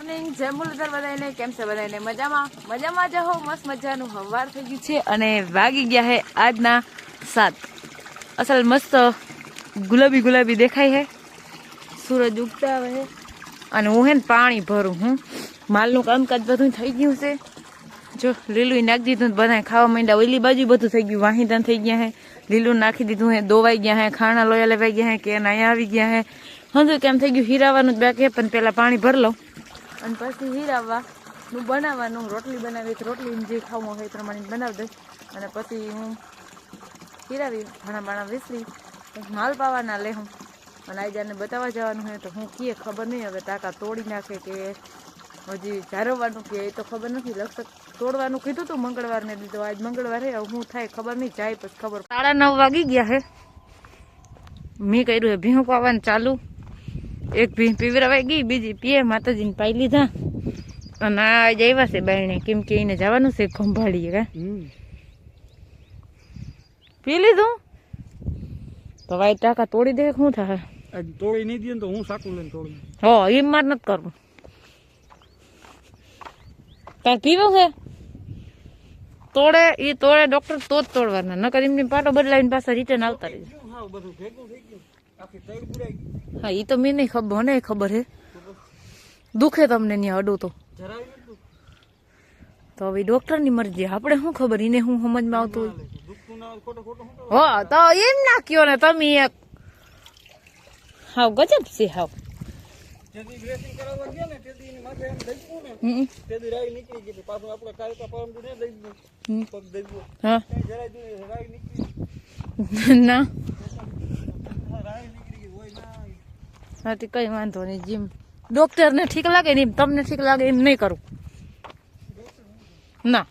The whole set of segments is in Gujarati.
મોર્નિંગ, જય મુરલીધર બધાને. કેમ છે બધાને? મજામાં જ હો. મસ્ત મજાનું હવાર થઈ ગયું છે અને વાગી ગયા છે આજના 7. અસલ મસ્ત ગુલાબી દેખાય છે. સૂરજ ઉગતા આવે છે અને હું હે ને પાણી ભરું. હું માલનું કામકાજ બધું થઈ ગયું છે. જો લીલું નાખી દીધું, બધા ખાવા માંડ્યા. ઓલી બાજુ બધું થઈ ગયું, વાહીદાન થઈ ગયા છે. લીલું નાખી દીધું હે, દોવાઈ ગયા હે, ખાણા લોયા લેવાઈ ગયા હે, કે અહીંયા આવી ગયા હે. હજુ કેમ થઈ ગયું, હીરાવાનું જ બાકી. પણ પેલા પાણી ભરી લઉં અને પછી હીરાવાનું બનાવવાનું. રોટલી બનાવી, રોટલી જે ખાવું હોય એ પ્રમાણે બનાવી દઈશ અને પછી હું હીરાવી ભાણા વેસરી પછી માલ પાવાના લે હું. અને આઈજાને બતાવવા જવાનું હોય તો હું કીએ ખબર નહીં, હવે ટાંકા તોડી નાખે કે હજી જારવવાનું કે એ તો ખબર નથી. લગભગ તોડવાનું કીધું હતું મંગળવારને દીધું, આજ મંગળવાર હે. હું થાય ખબર નહીં, જાય પછી ખબર. 9:30 વાગી ગયા હે. મેં કર્યું હે ભીહું પાવાનું ચાલુ. એક ભીહ પીવરાવાઈ ગઈ, બીજી પીએ માતાજીને પાઈ લીધા. અને આજ આવ્યા છે બાયણે, કેમ કે એને જવાનું છે ખંભાળીએ. કા પી લીધું તો વાય ટાંકા તોડી દે. શું થાય? તોડી નહીં દે તો હું સાકું લઈને તોડી. હો એમ માર નથી કરવું. તાર પીવું છે તોડે એ તોડે ડોક્ટર તો જ તોડવાના, નકર એમની પાટો બદલાવીને પાછા રિટર્ન આવતા રહી. હા એ તો મેં નહીં ખબર, મને ખબર હે. દુખે તમને ત્યાં અડું તો હવે ડોક્ટરની મરજી, આપણે શું ખબર એને શું સમજમાં આવતું હોય. હો તો એમ ના કયો ને તમે એક. હાવ ગજબ છે હાવ. ના કઈ વાંધો નહીં. જીમ ડોક્ટર ને ઠીક લાગે ને તમને ઠીક લાગે એમ નહીં કરું. ના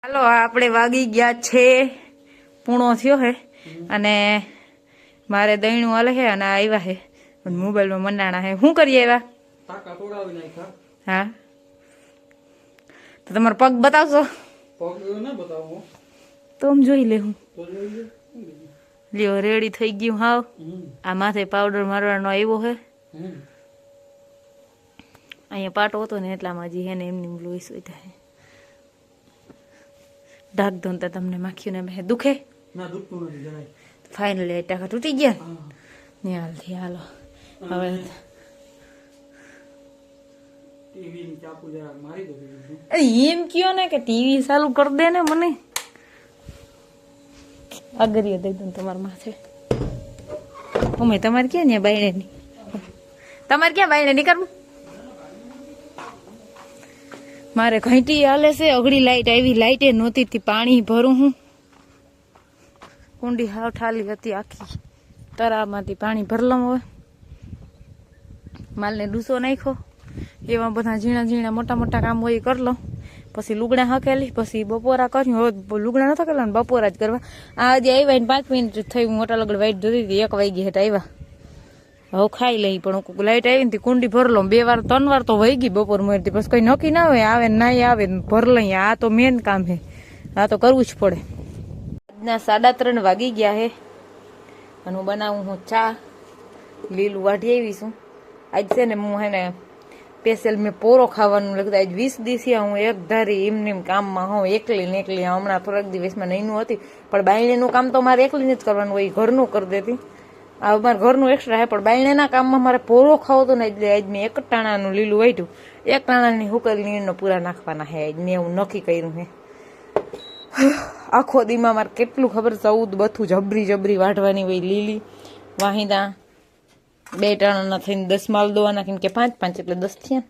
હાલો, આપણે વાગી ગયા છે 1:30 થયો હે અને મારે દહીણું હાલે છે અને આવ્યા છે મોબાઈલમાં મંડાણા છે. શું કરીએ આવ્યા? હા તો તમારો પગ બતાવશો? તો આમ જોઈ લે. હું લ્યો રેડી થઈ ગયું. હાવ આ માથે પાવડર મારવાનો આવ્યો છે. અહીંયા પાટો હતો ને એટલામાં હજી હે ને એમની લોહી સોઈ થાય. ઢાક દો તો તમને માખ્યું ને મેં દુખે ના? દુખતું નથી જરાય. ફાઇનલી ટાંકા તૂટી ગયા ને. હાલથી હાલો હવે એમ કયો ને કે ટીવી ચાલુ કરી દે ને. મને અગરિયો દઈ દઉં તમારા માથે. અમે તમારે ક્યાં ને બાયણે ની, તમારે ક્યાં બાયણે ની કરવું? મારે ઘંટી હાલે છે, અઘડી લાઈટ આવી, લાઈટે નહોતી થી પાણી ભરું હું. કુંડી હાવ ઠાલી હતી આખી, તરામાંથી પાણી ભરલો. હવે માલને ડૂસો નાખ્યો, એવા બધા ઝીણા ઝીણા મોટા મોટા કામ હોય એ કરી લઉં. પછી લુગડા હકેલી, પછી બપોરા કર્યું. હવે લુગડા નતા કરવા ને બપોરા જ કરવા. આ હજી આવ્યા ને 5 મિનિટ થઈ, મોટા લગડ વાઈટ ધોતી હતી, 1 વાગી હતા આવ્યા. હવે ખાઈ લઈ, પણ લાઈટ આવી ને કુંડી ભરલો. 2 વાર 3 વાર તો વહી ગઈ બપોર મળતી. પછી કઈ નક્કી ના હોય, આવે ને ના આવે ભર લઈ. આ તો મેન કામ છે, આ તો કરવું જ પડે. આજના 3:30 વાગી ગયા હે અને હું બનાવું હું ચા. લીલું વાઢી આવી છું. આજ છે ને હું હે ને સ્પેશિયલ મેં પોરો ખાવાનું લખતા. આજ 20 દિવસથી હું એક ધારી એમને કામમાં હું એકલી ને એકલી. હમણાં થોડાક દિવસમાં નહીંનું હતી, પણ બાયણીનું કામ તો મારે એકલીને જ કરવાનું હોય, ઘરનું કરી દેતી. આ મારે ઘરનું એક્સ્ટ્રા હે, પણ બાયણીના કામમાં મારે પોરો ખાવો તો ને એટલે આજ મેં 1 ટાણાનું લીલું વાઢ્યું. 1 ટાણાની હુકલ નીરનો પૂરા નાખવાના હે. આજ મેં એવું નક્કી કર્યું હે. આખો દીમાં મારે કેટલું ખબર, 14 બથું જબરી જબરી વાઢવાની હોય. લીલી વાહિદા 2 ટાણાના થઈને 10 માલ દોવા નાખીને કે 5 એટલે 10 થયા.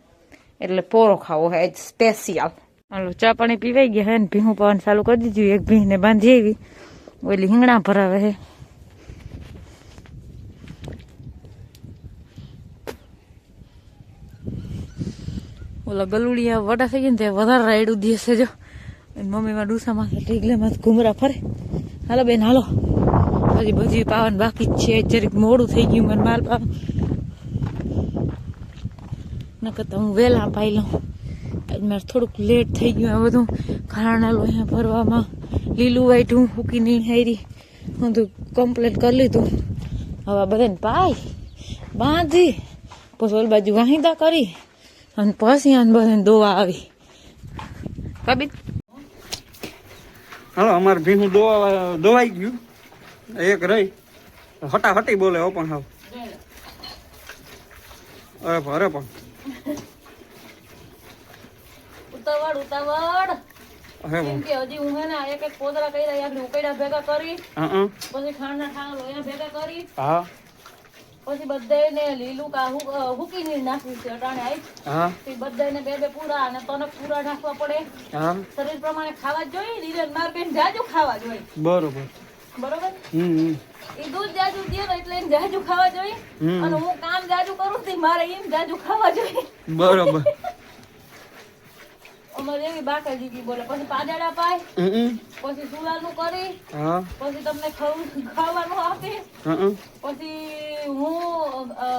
એટલે પોરો ખાવો હે આજ સ્પેશિયલ. હાલો ચા પાણી પીવાઈ ગયા હે ને ભીહું પાવાનું ચાલુ કરી દીધું. એક ભીંને બાંધી આવી, ઓલી હિંગણા ભરાવે હે. ઓલા ગલુડિયા વડા થઈ ગયા ને તે વધારે રાયડું દેશે. જો મમ્મીમાં ડૂસામાં ઢીગલેમાં ઘુમરા ફરે. હાલો બેન હાલો, હજી ભજી પાવાનું બાકી જ છે. જરીક મોડું થઈ ગયું મને માલ પાવા. નકર તો હું વહેલા પાઈ લઉં. આજ મારે થોડુંક લેટ થઈ ગયું. આ બધું ખાણાલો અહીંયા ભરવામાં, લીલું વાઈટું ફૂકી નહીં હારી બધું કમ્પ્લીટ કરી લીધું. હવે બધાને પાઈ બાંધી પછી ઓલી બાજુ વાહિદા કરી અને પછી આને બધાને દોવા આવી. કબી હાલો અમારે ભીનું દોવાઈ ગયું. એક રહી હટાહટી બોલે હો, પણ હાવ અરે પણ ઉતાવળ કેમ કે હજી હું હે ને એક પોદરા કર્યા, યાર ઉકેડા ભેગા કરી, પછી ખાંડના ઠાંગલો એના ભેગા કરી, હા પછી બધાને લીલું કા હુકી નીર નાખ્યું છે અટાણે આઈ. હા તે બધાને 2 પૂરા અને તને પૂરા નાખવા પડે. હા શરીર પ્રમાણે ખાવા જ જોઈએ. નીરજ માર બેન જાજુ ખાવા જોઈએ. બરોબર બરોબર. એ દૂધ જાજુ દે એટલે એને જાજુ ખાવા જોઈએ. અને હું કામ જાજુ કરું તો મારે એમ જાજુ ખાવા જોઈએ. બરોબર. અમારે એવી બાકા દીદી બોલે. પછી પાદાડા પાય, પછી સુલાનું કરી, પછી તમને ખાવાનું આપે, પછી હું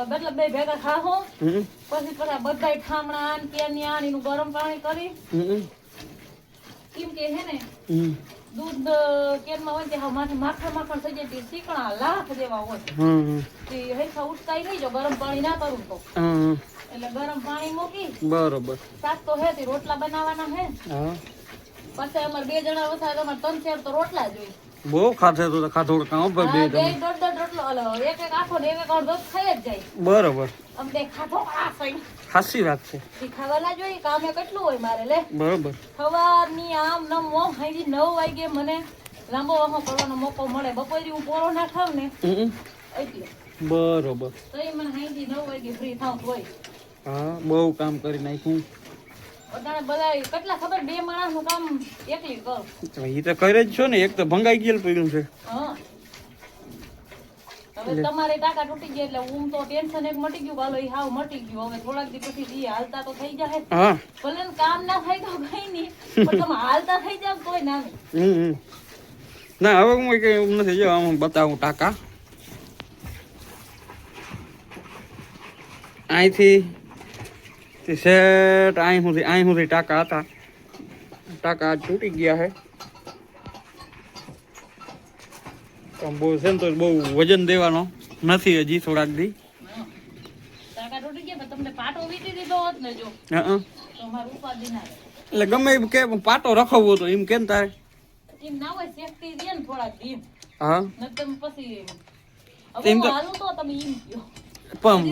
મતલબ 2 ભેગા ખાહો, પછી બધા ઠામણા કેન્યા એનું ગરમ પાણી કરી. કેમ કે હે ને દૂધ કેનમાં હોય તે માખણ થઈ જાય, તે શીકણા લાખ જેવા હોય. તે હેઠા ઉઠતાય નહીં જો ગરમ પાણી ના કરું તો. એટલે ગરમ પાણી મૂકી બરોબર. શાક તો હે તે રોટલા બનાવવાના હે. પછી અમારે 2 જણા વસાય તો અમારે 3-4 તો રોટલા જ હોય. બહુ ખાધે તો ખાધોડ કામ પર 2 દોઢ રોટલો, એક આખો ને એક અડધો ખાઈ જ જાય. બરોબર. અમને ખાધો ખાસી વાત છે. ખાવાના જોઈએ. કામે કેટલું હોય મારે લે. બરોબર. સવારની આમ નમ હાઈ 9 વાગે મને લાંબો વાહો કરવાનો મોકો મળે. બપોરે હું પોરો ના ખાવ ને એટલે બરોબર. તો એ મને હાઈ 9 વાગે ફ્રી થાવ હોય. હા બહુ કામ કરી નાખ્યું. અટાણે બધા કેટલા ખબર 2 માણસનું કામ એકલી કરું. એ તો કરે જ છો ને. એક તો ભંગાઈ ગયેલ પડ્યું છે. હા હવે તમારે ટાકા તૂટી ગયા એટલે હું તો ટેન્શન એક મટી ગયું. હાલો હાવ મટી ગયું. હવે થોડાક દી પછી હાલતા તો થઈ જાય. હા ભલે કામ ના થાય તો કઈ નહીં, પણ તમે હાલતા થઈ જાવ તોય ના. ના હવે હું કઈ એવું નથી. જો હું બતાવું ટાકા. અહીંથી સેટ અહીં સુધી ટાંકા હતા. ટાંકા આજ તૂટી ગયા છે. પણ બહુ છે ને તો બહુ વજન દેવાનો નથી હજી થોડાક દી. ટાંકા તૂટી ગયા તમને પાટો વીટી દીધો હોત ને જો તો મારું ઉપાધિ ના રહે. એટલે ગમે એમ કે પાટો રખવવો તો એમ કેમ તારે એમ ના હોય સેફટી દે ને થોડાક દી. હા ન તમે પછી હવે હાલું તો તમે એમ કહો. પણ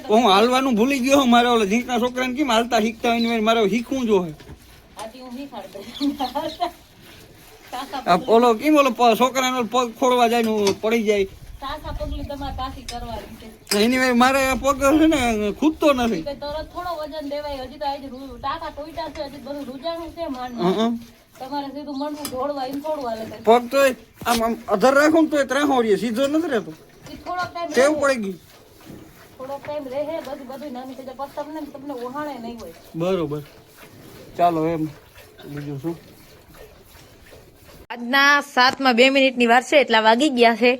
હું હાલવાનું ભૂલી ગયો. મારે ઓલા ઝીંકના છોકરાને કેમ હાલતા શીખતા હોય ને મારે શીખવું જો ઓલો કેમ ઓલો છોકરાનો પગ ખોળવા જાય ને પડી જાય ટાકા પગલી તમારે પાછી કરવાની છે. એની મારે આ પગ છે ને ખૂટતો નથી. તરત થોડો વજન દેવાય. હજી તો આજે ટાકા ટોઈટા છે, હજી બધું રૂજાણું છે માંડ. તમારે સીધું મનવું ઢોળવા એમ થોડું હાલે. પગ તો આમ અધર રાખું ને તો ત્રાહોડીએ સીધો નથી રહેતો. થોડોક ટાઈમ ટેવ પડી ગઈ. થોડોક ટાઈમ રહે બધું નાની થઈ જાય પછી તમને ઓહાણે નહીં હોય. બરોબર, ચાલો એમ બીજું શું. આજના 7 2 મિનિટની વાર છે, એટલા વાગી ગયા છે.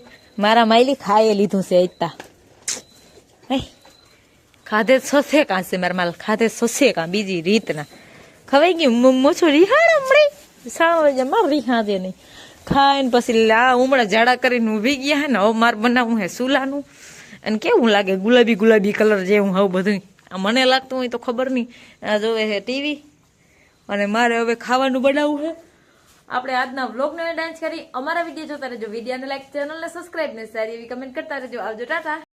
મારા માયલી ખાઈ લીધું છે એકતા. ખાધે સસે કાં છે મારા માલ, ખાધે સસે કાં બીજી રીતના ખવાઈ ગયું. મોછું રિહાણ હમણાં 6 વાગે માર રિહાજે નહીં ખાઈને પછી આ ઉમળા જાડા કરીને ઊભી ગયા હે ને. હવે મારે બનાવવું હે સુલાનું. અને કેવું લાગે ગુલાબી ગુલાબી કલર જેવું હવે બધું. મને લાગતું હોય તો ખબર નહીં. આ જોવે છે ટીવી અને મારે હવે ખાવાનું બનાવવું છે. આપણે આજના વ્લોગને ડાન્સ કરી. અમારા વિડીયો જોતા રહેજો. વિડીયોને લાઈક, ચેનલને સબસ્ક્રાઈબ ને સારી એવી કમેન્ટ કરતા રહેજો. આવજો, ટાટા.